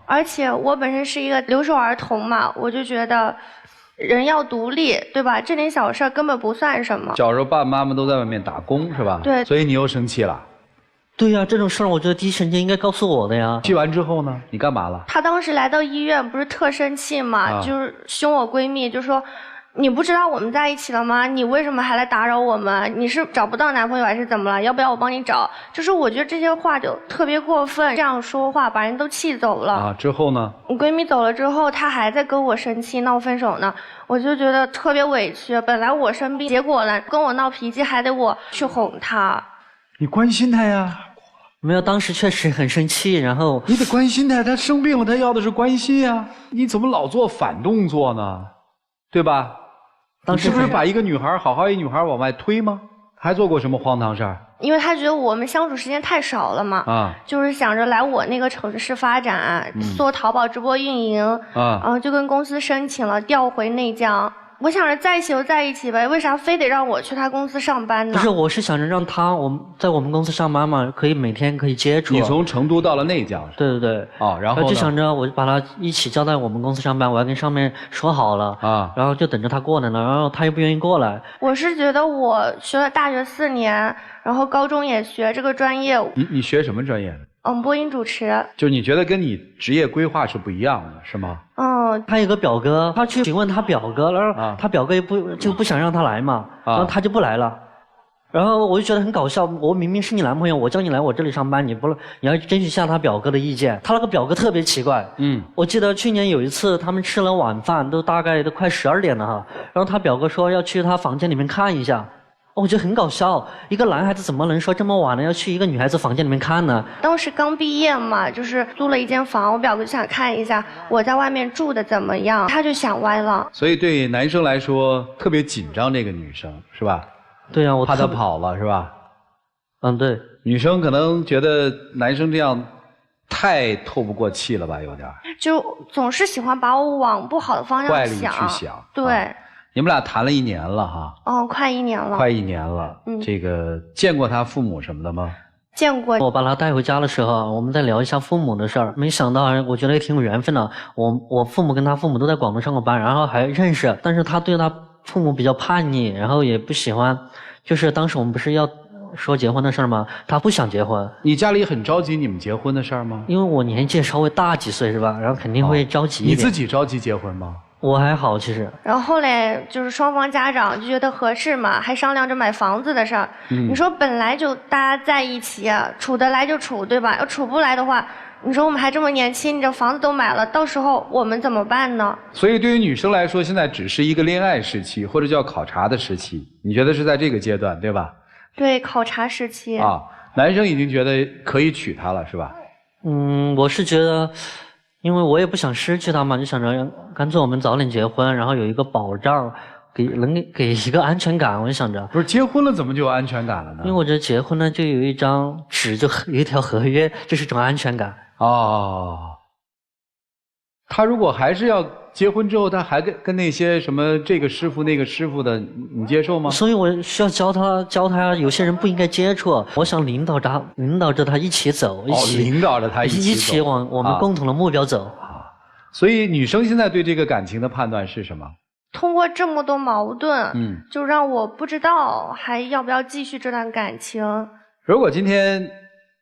而且我本身是一个留守儿童嘛，我就觉得人要独立，对吧？这点小事根本不算什么。小时候爸爸妈妈都在外面打工是吧？对。所以你又生气了。对呀，这种事儿我觉得第一时间应该告诉我的呀。气完之后呢？你干嘛了？他当时来到医院不是特生气嘛，就是凶我闺蜜，就说你不知道我们在一起了吗？你为什么还来打扰我们？你是找不到男朋友还是怎么了？要不要我帮你找？就是我觉得这些话就特别过分，这样说话把人都气走了。之后呢？我闺蜜走了之后，她还在跟我生气闹分手呢，我就觉得特别委屈。本来我生病，结果呢跟我闹脾气，还得我去哄她。你关心她呀。没有，当时确实很生气，然后你得关心他，他生病了，他要的是关心啊！你怎么老做反动作呢？对吧？当时是不是把一个女孩好好一女孩往外推吗？还做过什么荒唐事儿？因为他觉得我们相处时间太少了嘛，就是想着来我那个城市发展，做淘宝直播运营，就跟公司申请了调回内江。我想着在一起就在一起呗，为啥非得让我去他公司上班呢？不是，我是想着让他在我们公司上班嘛，可以每天可以接触。你从成都到了内江？对对对。然后就想着我把他一起叫到我们公司上班，我要跟上面说好了然后就等着他过来呢，然后他又不愿意过来。我是觉得我学了大学4年，然后高中也学这个专业。你学什么专业？播音主持。就是你觉得跟你职业规划是不一样的，是吗？他有个表哥，他去询问他表哥，然后他表哥也不想让他来嘛，然后他就不来了。然后我就觉得很搞笑，我明明是你男朋友，我叫你来我这里上班，你要争取下他表哥的意见。他那个表哥特别奇怪，我记得去年有一次他们吃了晚饭，都大概都快12点了哈，然后他表哥说要去他房间里面看一下。我觉得很搞笑，一个男孩子怎么能说这么晚了要去一个女孩子房间里面看呢？当时刚毕业嘛，就是租了一间房，我表哥就想看一下我在外面住的怎么样，他就想歪了。所以对男生来说特别紧张，这个女生是吧？对啊，我怕她跑了是吧？对。女生可能觉得男生这样太透不过气了吧，有点。就总是喜欢把我往不好的方向想。坏里去想。对。你们俩谈了1年了哈？快1年了。快1年了。这个见过他父母什么的吗？见过。我把他带回家的时候，我们再聊一下父母的事儿。没想到，我觉得也挺有缘分的。我父母跟他父母都在广东上过班，然后还认识。但是他对他父母比较叛逆，然后也不喜欢。就是当时我们不是要说结婚的事儿吗？他不想结婚。你家里很着急你们结婚的事儿吗？因为我年纪稍微大几岁是吧？然后肯定会着急一点。你自己着急结婚吗？我还好，其实。然后后来就是双方家长就觉得合适嘛，还商量着买房子的事儿。你说本来就大家在一起，处得来就处，对吧？要处不来的话，你说我们还这么年轻，你这房子都买了，到时候我们怎么办呢？所以对于女生来说，现在只是一个恋爱时期，或者叫考察的时期。你觉得是在这个阶段，对吧？对，考察时期。男生已经觉得可以娶她了，是吧？我是觉得。因为我也不想失去他嘛，就想着干脆我们早点结婚，然后有一个保障，能给一个安全感。我就想着，不是结婚了怎么就有安全感了呢？因为我觉得结婚呢就有一张纸，就有一条合约，就是一种安全感。他如果还是要结婚之后，他还跟那些什么这个师傅那个师傅的，你接受吗？所以我需要教他，有些人不应该接触。我想领导着他一起走，领导着他一起往我们共同的目标走。所以女生现在对这个感情的判断是什么？通过这么多矛盾，就让我不知道还要不要继续这段感情。如果今天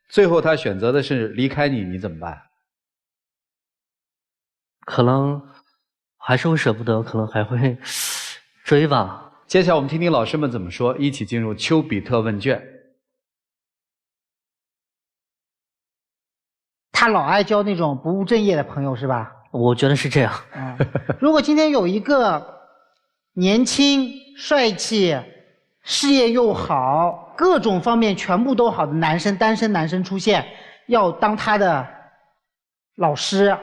最后他选择的是离开你，你怎么办？可能还是会舍不得，可能还会追吧。接下来我们听听老师们怎么说，一起进入丘比特问卷。他老爱交那种不务正业的朋友是吧？我觉得是这样。如果今天有一个年轻、帅气、事业又好、各种方面全部都好的男生，单身男生出现，要当他的老师，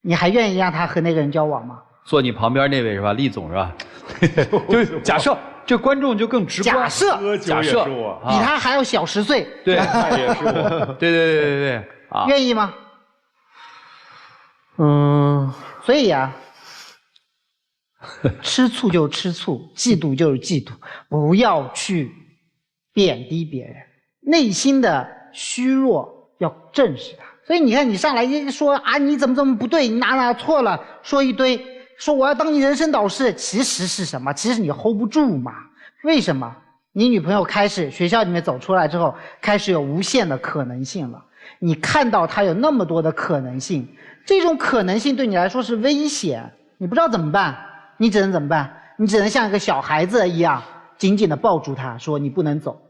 你还愿意让他和那个人交往吗？坐你旁边那位是吧？厉总是吧？就假设这观众就更直观。假设比他还要小10岁。对，那也是我。对。愿意吗？所以呀，吃醋就吃醋，嫉妒就是嫉妒，不要去贬低别人，内心的虚弱要正视它。所以你看，你上来一说你怎么不对，你哪错了，说一堆，说我要当你人生导师，其实是什么？其实你 hold 不住嘛。为什么？你女朋友开始学校里面走出来之后，开始有无限的可能性了。你看到她有那么多的可能性，这种可能性对你来说是危险，你不知道怎么办，你只能怎么办？你只能像一个小孩子一样，紧紧地抱住她，说你不能走，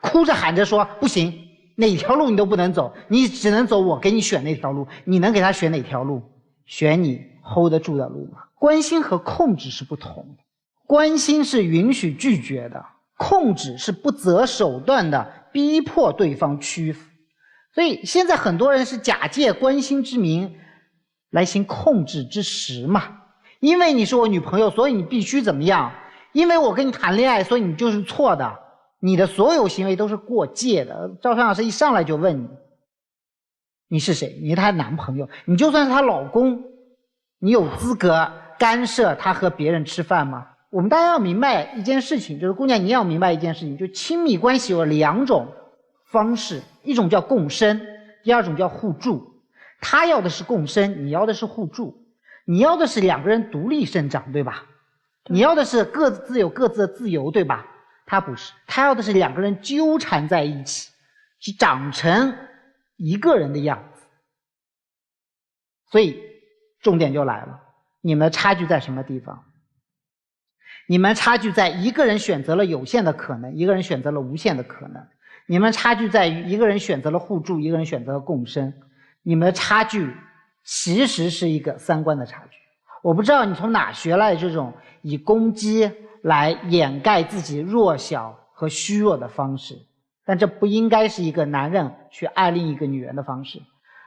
哭着喊着说不行，哪条路你都不能走，你只能走我给你选那条路。你能给他选哪条路？选你 hold 得住的路吗？关心和控制是不同的，关心是允许拒绝的，控制是不择手段的逼迫对方屈服。所以现在很多人是假借关心之名来行控制之实嘛。因为你是我女朋友，所以你必须怎么样？因为我跟你谈恋爱，所以你就是错的。你的所有行为都是过界的。赵尚老师一上来就问你，你是谁？你是她男朋友，你就算是她老公，你有资格干涉她和别人吃饭吗？我们大家要明白一件事情，就是姑娘你要明白一件事情，就亲密关系有2种方式，一种叫共生，第二种叫互助。他要的是共生，你要的是互助。你要的是2个人独立生长，对吧？你要的是各自有各自的自由，对吧？他不是，他要的是2个人纠缠在一起，去长成一个人的样子。所以重点就来了，你们的差距在什么地方？你们差距在一个人选择了有限的可能，一个人选择了无限的可能。你们差距在于一个人选择了互助，一个人选择了共生。你们的差距其实是一个3观的差距。我不知道你从哪学来这种以攻击来掩盖自己弱小和虚弱的方式，但这不应该是一个男人去爱另一个女人的方式。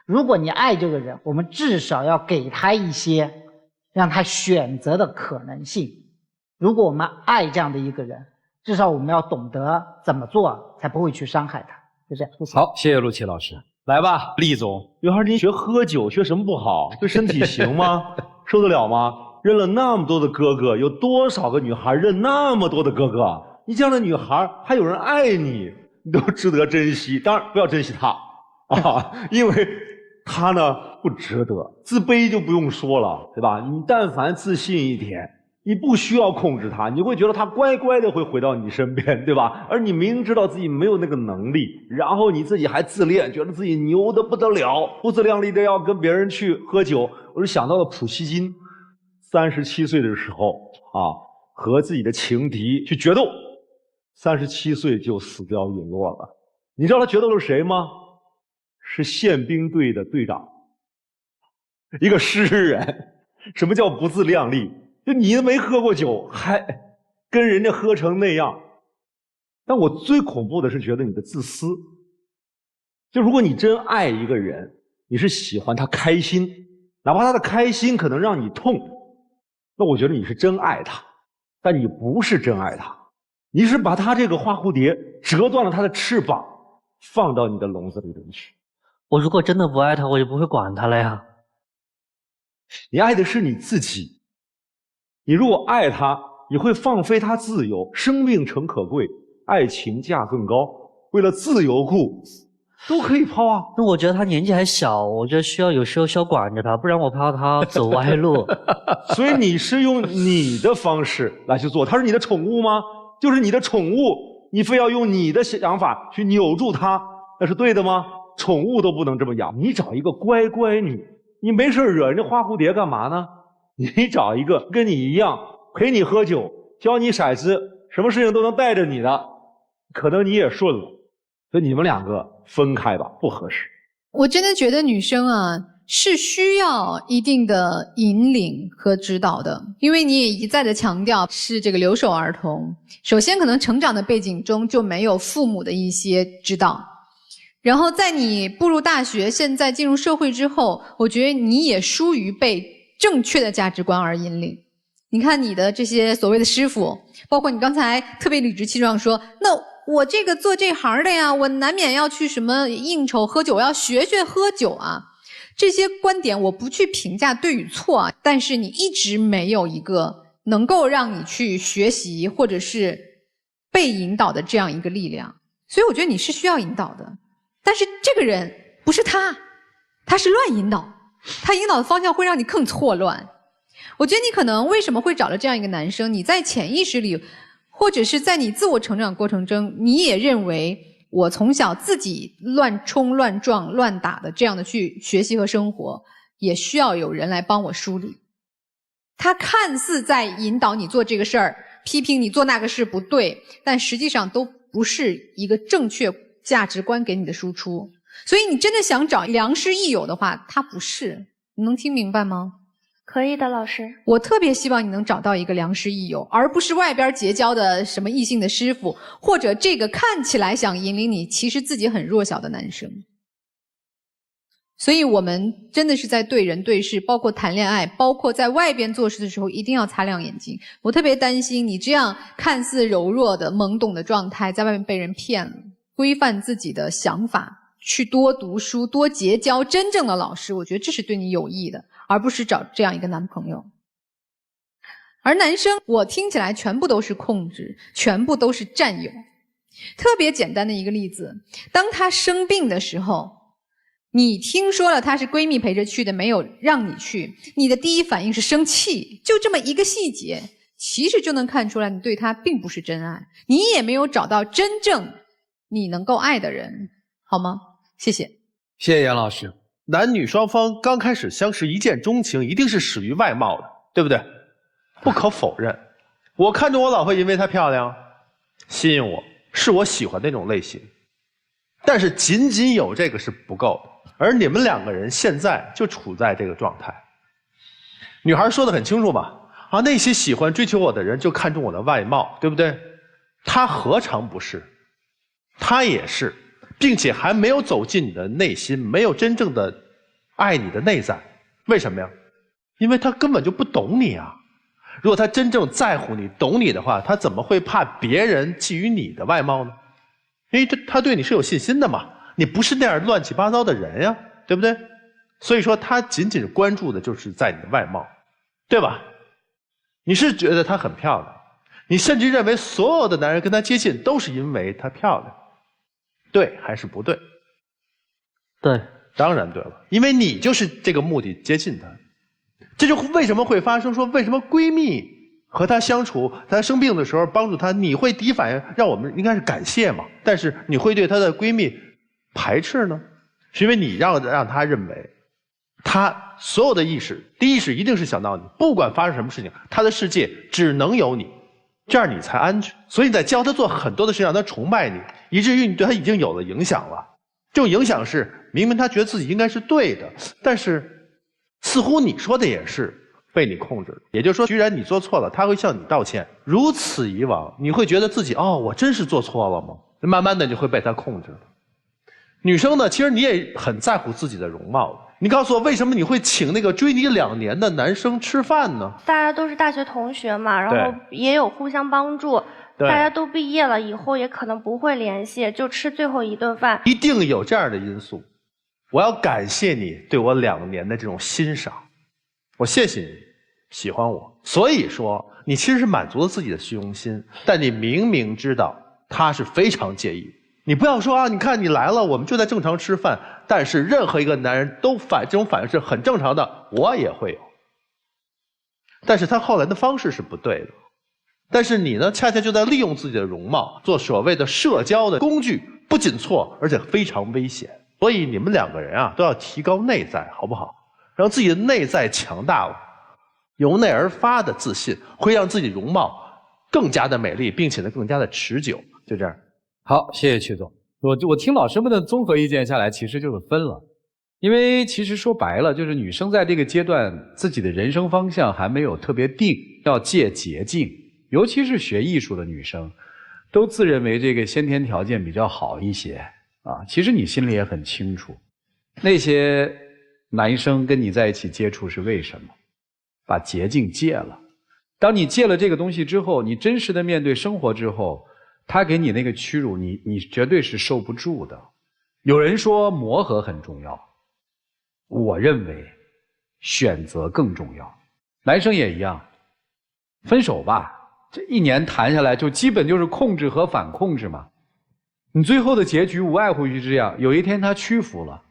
如果你爱这个人，我们至少要给他一些让他选择的可能性。如果我们爱这样的一个人，至少我们要懂得怎么做才不会去伤害他。就这样。好，谢谢陆琪老师。来吧，厉总。女孩，你学喝酒学什么不好？对身体行吗？受得了吗？认了那么多的哥哥，有多少个女孩认那么多的哥哥？你这样的女孩还有人爱你，你都值得珍惜。当然不要珍惜她啊，因为她呢不值得。自卑就不用说了，对吧？你但凡自信一点，你不需要控制她，你会觉得她乖乖的会回到你身边，对吧？而你明知道自己没有那个能力，然后你自己还自恋，觉得自己牛得不得了，不自量力的要跟别人去喝酒。我就想到了普希金37岁的时候啊，和自己的情敌去决斗，37岁就死掉陨落了。你知道他决斗了谁吗？是宪兵队的队长，一个诗人。什么叫不自量力？就你都没喝过酒，还跟人家喝成那样。但我最恐怖的是觉得你的自私。就如果你真爱一个人，你是喜欢他开心，哪怕他的开心可能让你痛，那我觉得你是真爱他。但你不是真爱他，你是把他这个花蝴蝶折断了他的翅膀，放到你的笼子里头去。我如果真的不爱他，我就不会管他了呀。你爱的是你自己。你如果爱他，你会放飞他自由。生命诚可贵，爱情价更高。为了自由故，都可以抛啊。那我觉得他年纪还小，我觉得需要有时候需要管着他，不然我怕他走歪路。所以你是用你的方式来去做。他是你的宠物吗？就是你的宠物，你非要用你的想法去扭住他，那是对的吗？宠物都不能这么养。你找一个乖乖女，你没事惹人家花蝴蝶干嘛呢？你找一个跟你一样陪你喝酒，教你骰子，什么事情都能带着你的，可能你也顺了。所以你们2个分开吧，不合适。我真的觉得女生啊是需要一定的引领和指导的，因为你也一再的强调是这个留守儿童。首先可能成长的背景中就没有父母的一些指导，然后在你步入大学，现在进入社会之后，我觉得你也疏于被正确的价值观而引领。你看你的这些所谓的师傅，包括你刚才特别理直气壮说，那我这个做这行的呀，我难免要去什么应酬喝酒，我要学学喝酒啊。这些观点我不去评价对与错啊，但是你一直没有一个能够让你去学习或者是被引导的这样一个力量，所以我觉得你是需要引导的。但是这个人不是他是乱引导，他引导的方向会让你更错乱。我觉得你可能为什么会找了这样一个男生，你在潜意识里或者是在你自我成长过程中，你也认为我从小自己乱冲乱撞乱打的这样的去学习和生活，也需要有人来帮我梳理。他看似在引导你做这个事儿，批评你做那个事不对，但实际上都不是一个正确价值观给你的输出。所以你真的想找良师益友的话，他不是。你能听明白吗？可以的，老师。我特别希望你能找到一个良师益友，而不是外边结交的什么异性的师傅，或者这个看起来想引领你，其实自己很弱小的男生。所以我们真的是在对人对事，包括谈恋爱，包括在外边做事的时候，一定要擦亮眼睛。我特别担心你这样看似柔弱的、懵懂的状态，在外面被人骗了。规范自己的想法，去多读书，多结交真正的老师，我觉得这是对你有益的，而不是找这样一个男朋友。而男生，我听起来全部都是控制，全部都是占有。特别简单的一个例子，当他生病的时候，你听说了她是闺蜜陪着去的，没有让你去，你的第一反应是生气，就这么一个细节，其实就能看出来你对她并不是真爱，你也没有找到真正你能够爱的人，好吗？谢谢。谢谢杨老师。男女双方刚开始相识一见钟情，一定是始于外貌的，对不对？不可否认，我看中我老婆因为她漂亮，吸引我，是我喜欢那种类型。但是仅仅有这个是不够的，而你们两个人现在就处在这个状态。女孩说得很清楚嘛，啊，那些喜欢追求我的人就看重我的外貌，对不对？她何尝不是？她也是，并且还没有走进你的内心，没有真正的爱你的内在。为什么呀？因为她根本就不懂你啊。如果她真正在乎你、懂你的话，她怎么会怕别人觊觎你的外貌呢？因为她对你是有信心的嘛，你不是那样乱七八糟的人呀，对不对？所以说她仅仅关注的就是在你的外貌，对吧？你是觉得她很漂亮，你甚至认为所有的男人跟她接近都是因为她漂亮，对还是不对？对，当然对了，因为你就是这个目的接近她。这就为什么会发生说为什么闺蜜和她相处，她生病的时候帮助她，你会第一反应让我们应该是感谢嘛，但是你会对她的闺蜜排斥呢？是因为你让她认为她所有的意识，第一意识一定是想到你，不管发生什么事情，她的世界只能有你，这样你才安全。所以你在教她做很多的事情，让她崇拜你，以至于你对她已经有了影响了。这种影响是明明她觉得自己应该是对的，但是似乎你说的也是被你控制，也就是说，居然你做错了，他会向你道歉。如此以往，你会觉得自己我真是做错了吗？慢慢的就会被他控制了。女生呢，其实你也很在乎自己的容貌。你告诉我，为什么你会请那个追你2年的男生吃饭呢？大家都是大学同学嘛，然后也有互相帮助。大家都毕业了，以后也可能不会联系，就吃最后一顿饭。一定有这样的因素。我要感谢你对我2年的这种欣赏，我谢谢你喜欢我。所以说，你其实是满足了自己的虚荣心，但你明明知道他是非常介意。你不要说你看你来了，我们就在正常吃饭，但是任何一个男人都这种反应是很正常的，我也会有。但是他后来的方式是不对的。但是你呢，恰恰就在利用自己的容貌做所谓的社交的工具，不仅错，而且非常危险。所以你们2个人都要提高内在，好不好？让自己的内在强大了，由内而发的自信会让自己容貌更加的美丽，并且呢更加的持久。就这样。好，谢谢曲总。我听老师们的综合意见下来，其实就是分了。因为其实说白了，就是女生在这个阶段自己的人生方向还没有特别定，要借捷径。尤其是学艺术的女生，都自认为这个先天条件比较好一些其实你心里也很清楚，那些男生跟你在一起接触是为什么？把捷径戒了。当你戒了这个东西之后，你真实的面对生活之后，他给你那个屈辱，你绝对是受不住的。有人说磨合很重要，我认为选择更重要。男生也一样，分手吧，这1年谈下来就基本就是控制和反控制嘛。你最后的结局无外乎是这样，有一天他屈服了，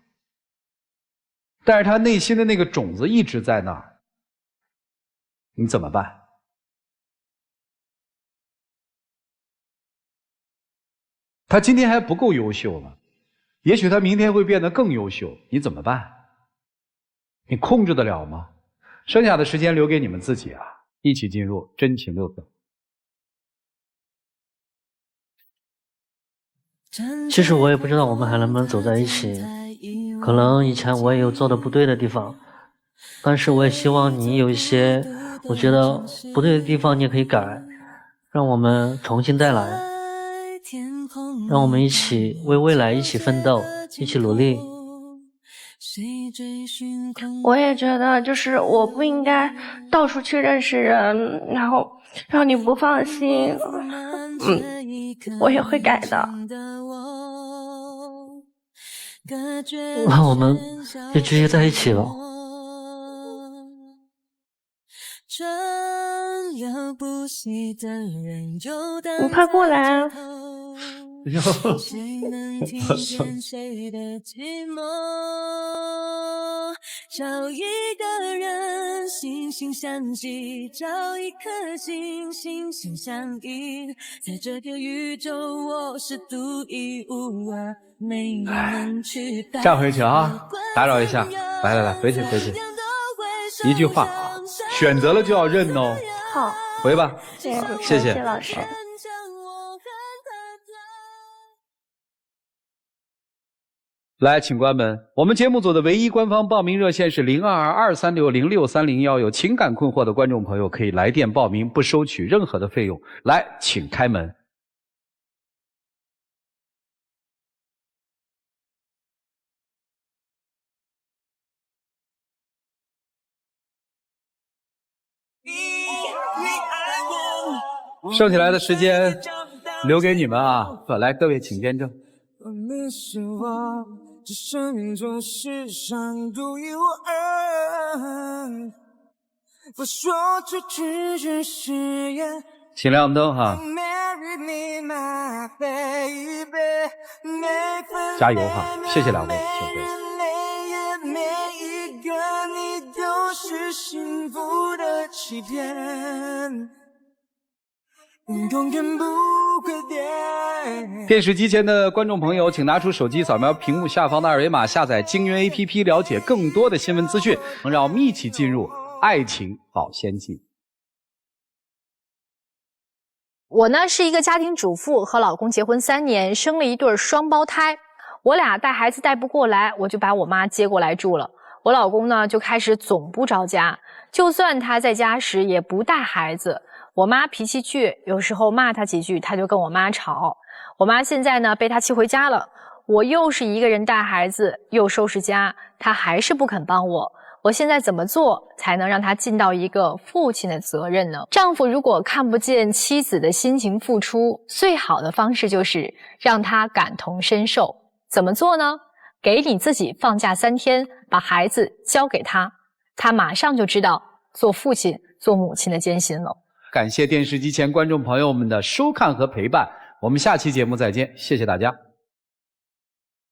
但是他内心的那个种子一直在那儿，你怎么办？他今天还不够优秀呢，也许他明天会变得更优秀，你怎么办？你控制得了吗？剩下的时间留给你们自己一起进入真情六分。其实我也不知道我们还能不能走在一起，可能以前我也有做的不对的地方，但是我也希望你有一些我觉得不对的地方，你也可以改，让我们重新再来，让我们一起为未来一起奋斗，一起努力。我也觉得就是我不应该到处去认识人，然后让你不放心。我也会改的。那我们就直接在一起了。你快过来啊！找一个人惺惺相惜，找一颗心惺惺相依，在这个宇宙我是独一无二，没人能取代。站回去啊，打扰一下，来，回去。一句话啊，选择了就要认哦。好，回吧。谢谢老师。来，请关门。我们节目组的唯一官方报名热线是0223606301，有情感困惑的观众朋友可以来电报名，不收取任何的费用。来，请开门。剩下来的时间留给你们啊！来，各位请见证。你是我这生命中世上独一无二，不说出去只是言。请亮灯哈，加油哈！谢谢两位，谢谢。每一个你都是幸福的起点。电视机前的观众朋友，请拿出手机扫描屏幕下方的二维码，下载京云 APP， 了解更多的新闻资讯。让我们一起进入爱情保鲜剂。我呢是一个家庭主妇，和老公结婚3年，生了一对双胞胎。我俩带孩子带不过来，我就把我妈接过来住了。我老公呢就开始总不着家，就算他在家时也不带孩子。我妈脾气倔，有时候骂她几句，她就跟我妈吵。我妈现在呢被她气回家了，我又是一个人带孩子，又收拾家，她还是不肯帮我。我现在怎么做才能让她尽到一个父亲的责任呢？丈夫如果看不见妻子的辛勤付出，最好的方式就是让她感同身受。怎么做呢？给你自己放假3天，把孩子交给他，他马上就知道做父亲做母亲的艰辛了。感谢电视机前观众朋友们的收看和陪伴，我们下期节目再见，谢谢大家。